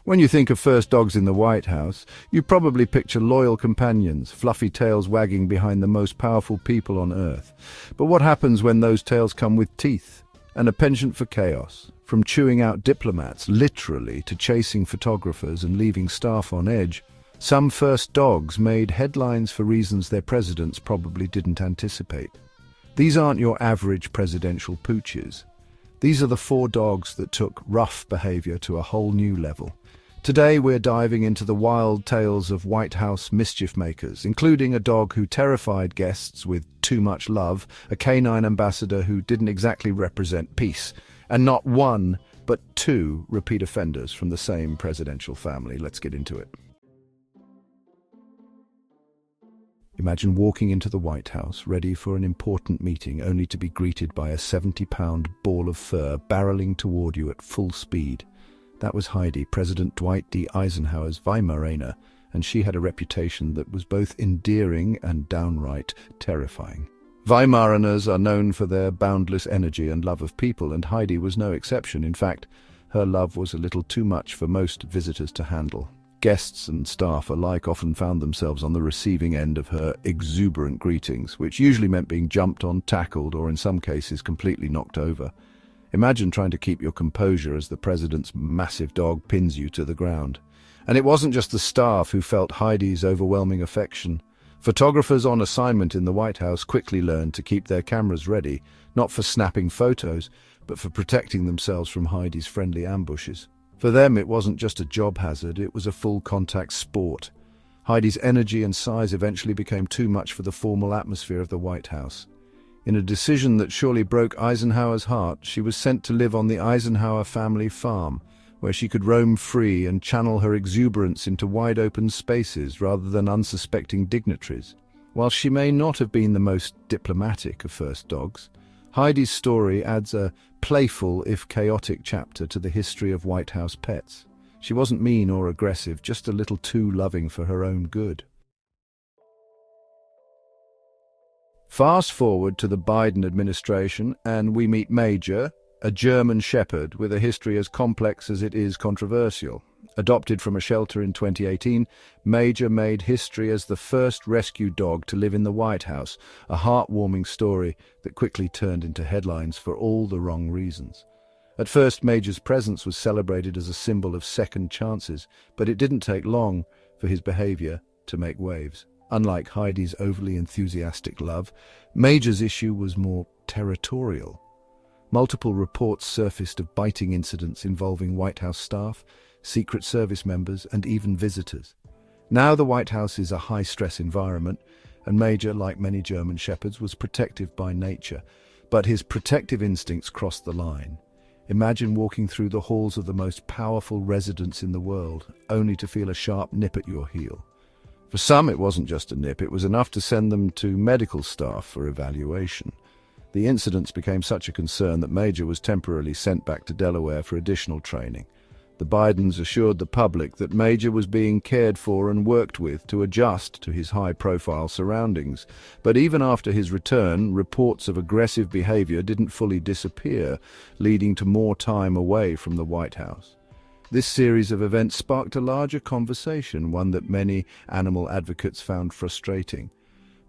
When you think of first dogs in the White House, you probably picture loyal companions, fluffy tails wagging behind the most powerful people on Earth. But what happens when those tails come with teeth? And a penchant for chaos, from chewing out diplomats, literally, to chasing photographers and leaving staff on edge. Some first dogs made headlines for reasons their presidents probably didn't anticipate. These aren't your average presidential pooches. These are the 4 dogs that took rough behavior to a whole new level. Today we're diving into the wild tales of White House mischief makers, including a dog who terrified guests with too much love, a canine ambassador who didn't exactly represent peace, and not 1, but 2 repeat offenders from the same presidential family. Let's get into it. Imagine walking into the White House, ready for an important meeting, only to be greeted by a 70-pound ball of fur barreling toward you at full speed. That was Heidi, President Dwight D. Eisenhower's Weimaraner, and she had a reputation that was both endearing and downright terrifying. Weimaraners are known for their boundless energy and love of people, and Heidi was no exception. In fact, her love was a little too much for most visitors to handle. Guests and staff alike often found themselves on the receiving end of her exuberant greetings, which usually meant being jumped on, tackled, or in some cases completely knocked over. Imagine trying to keep your composure as the president's massive dog pins you to the ground. And it wasn't just the staff who felt Heidi's overwhelming affection. Photographers on assignment in the White House quickly learned to keep their cameras ready, not for snapping photos, but for protecting themselves from Heidi's friendly ambushes. For them, it wasn't just a job hazard, it was a full-contact sport. Heidi's energy and size eventually became too much for the formal atmosphere of the White House. In a decision that surely broke Eisenhower's heart, she was sent to live on the Eisenhower family farm, where she could roam free and channel her exuberance into wide-open spaces rather than unsuspecting dignitaries. While she may not have been the most diplomatic of first dogs, Heidi's story adds a playful, if chaotic, chapter to the history of White House pets. She wasn't mean or aggressive, just a little too loving for her own good. Fast forward to the Biden administration, and we meet Major, a German Shepherd with a history as complex as it is controversial. Adopted from a shelter in 2018, Major made history as the first rescue dog to live in the White House, a heartwarming story that quickly turned into headlines for all the wrong reasons. At first, Major's presence was celebrated as a symbol of second chances, but it didn't take long for his behavior to make waves. Unlike Heidi's overly enthusiastic love, Major's issue was more territorial. Multiple reports surfaced of biting incidents involving White House staff, Secret Service members, and even visitors. Now the White House is a high-stress environment, and Major, like many German Shepherds, was protective by nature. But his protective instincts crossed the line. Imagine walking through the halls of the most powerful residence in the world, only to feel a sharp nip at your heel. For some, it wasn't just a nip, it was enough to send them to medical staff for evaluation. The incidents became such a concern that Major was temporarily sent back to Delaware for additional training. The Bidens assured the public that Major was being cared for and worked with to adjust to his high-profile surroundings. But even after his return, reports of aggressive behavior didn't fully disappear, leading to more time away from the White House. This series of events sparked a larger conversation, one that many animal advocates found frustrating.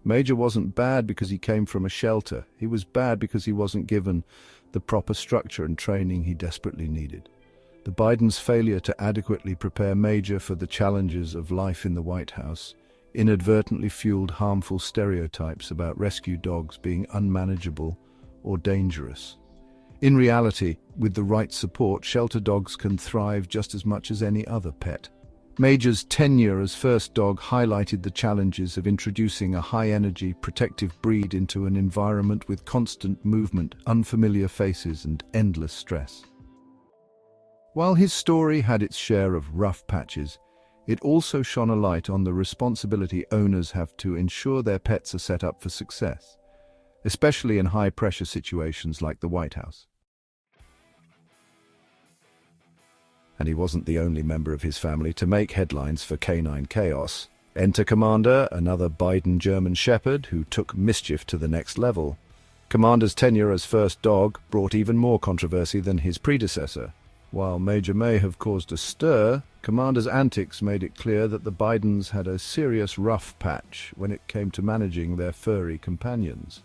Major wasn't bad because he came from a shelter. He was bad because he wasn't given the proper structure and training he desperately needed. The Bidens' failure to adequately prepare Major for the challenges of life in the White House inadvertently fueled harmful stereotypes about rescue dogs being unmanageable or dangerous. In reality, with the right support, shelter dogs can thrive just as much as any other pet. Major's tenure as first dog highlighted the challenges of introducing a high-energy, protective breed into an environment with constant movement, unfamiliar faces, and endless stress. While his story had its share of rough patches, it also shone a light on the responsibility owners have to ensure their pets are set up for success, especially in high-pressure situations like the White House. And he wasn't the only member of his family to make headlines for canine chaos. Enter Commander, another Biden German Shepherd who took mischief to the next level. Commander's tenure as first dog brought even more controversy than his predecessor. While Major may have caused a stir, Commander's antics made it clear that the Bidens had a serious rough patch when it came to managing their furry companions.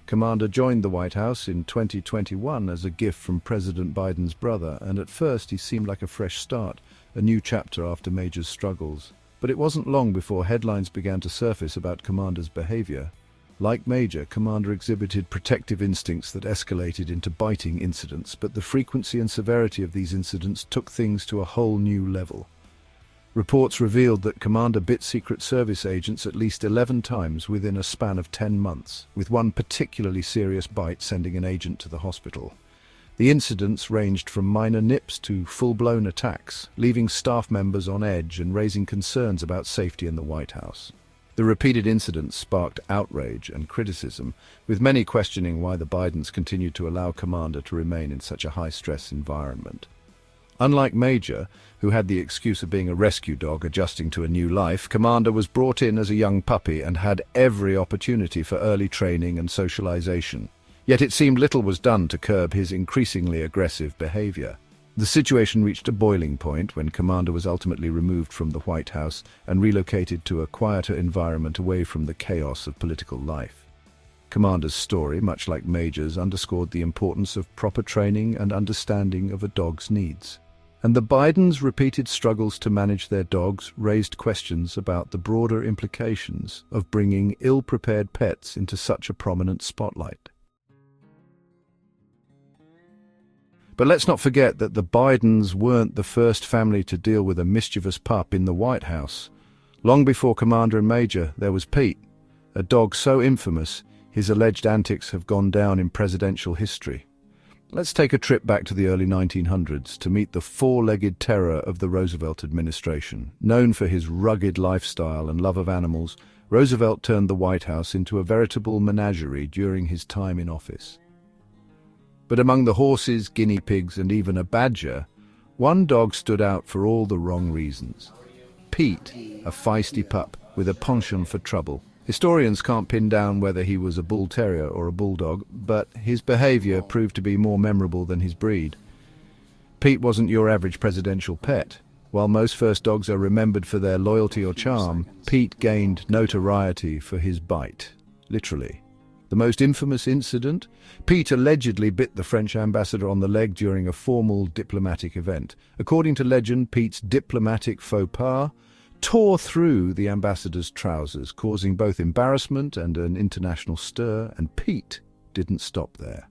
Commander joined the White House in 2021 as a gift from President Biden's brother, and at first he seemed like a fresh start, a new chapter after Major's struggles. But it wasn't long before headlines began to surface about Commander's behavior. Like Major, Commander exhibited protective instincts that escalated into biting incidents, but the frequency and severity of these incidents took things to a whole new level. Reports revealed that Commander bit Secret Service agents at least 11 times within a span of 10 months, with one particularly serious bite sending an agent to the hospital. The incidents ranged from minor nips to full-blown attacks, leaving staff members on edge and raising concerns about safety in the White House. The repeated incidents sparked outrage and criticism, with many questioning why the Bidens continued to allow Commander to remain in such a high-stress environment. Unlike Major, who had the excuse of being a rescue dog adjusting to a new life, Commander was brought in as a young puppy and had every opportunity for early training and socialization. Yet it seemed little was done to curb his increasingly aggressive behavior. The situation reached a boiling point when Commander was ultimately removed from the White House and relocated to a quieter environment away from the chaos of political life. Commander's story, much like Major's, underscored the importance of proper training and understanding of a dog's needs. And the Bidens' repeated struggles to manage their dogs raised questions about the broader implications of bringing ill-prepared pets into such a prominent spotlight. But let's not forget that the Bidens weren't the first family to deal with a mischievous pup in the White House. Long before Commander and Major, there was Pete, a dog so infamous his alleged antics have gone down in presidential history. Let's take a trip back to the early 1900s to meet the four-legged terror of the Roosevelt administration. Known for his rugged lifestyle and love of animals, Roosevelt turned the White House into a veritable menagerie during his time in office. But among the horses, guinea pigs, and even a badger, one dog stood out for all the wrong reasons. Pete, a feisty pup with a penchant for trouble. Historians can't pin down whether he was a bull terrier or a bulldog, but his behavior proved to be more memorable than his breed. Pete wasn't your average presidential pet. While most first dogs are remembered for their loyalty or charm, Pete gained notoriety for his bite, literally. The most infamous incident? Pete allegedly bit the French ambassador on the leg during a formal diplomatic event. According to legend, Pete's diplomatic faux pas tore through the ambassador's trousers, causing both embarrassment and an international stir, and Pete didn't stop there.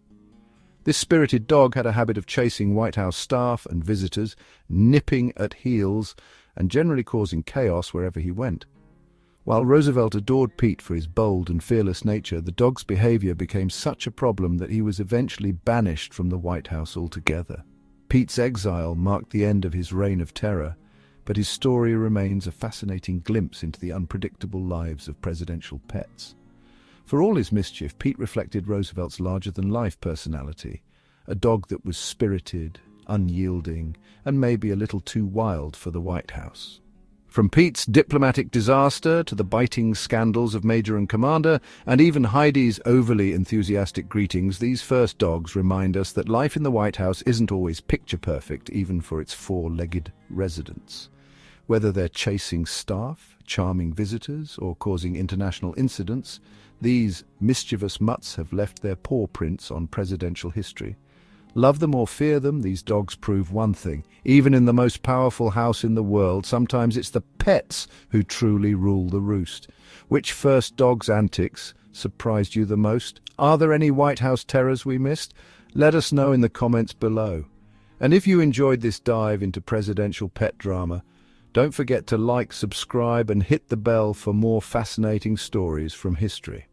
This spirited dog had a habit of chasing White House staff and visitors, nipping at heels, and generally causing chaos wherever he went. While Roosevelt adored Pete for his bold and fearless nature, the dog's behavior became such a problem that he was eventually banished from the White House altogether. Pete's exile marked the end of his reign of terror, but his story remains a fascinating glimpse into the unpredictable lives of presidential pets. For all his mischief, Pete reflected Roosevelt's larger-than-life personality, a dog that was spirited, unyielding, and maybe a little too wild for the White House. From Pete's diplomatic disaster to the biting scandals of Major and Commander, and even Heidi's overly enthusiastic greetings, these first dogs remind us that life in the White House isn't always picture-perfect, even for its four-legged residents. Whether they're chasing staff, charming visitors, or causing international incidents, these mischievous mutts have left their paw prints on presidential history. Love them or fear them, these dogs prove one thing. Even in the most powerful house in the world, sometimes it's the pets who truly rule the roost. Which first dog's antics surprised you the most? Are there any White House terrors we missed? Let us know in the comments below. And if you enjoyed this dive into presidential pet drama, don't forget to like, subscribe, and hit the bell for more fascinating stories from history.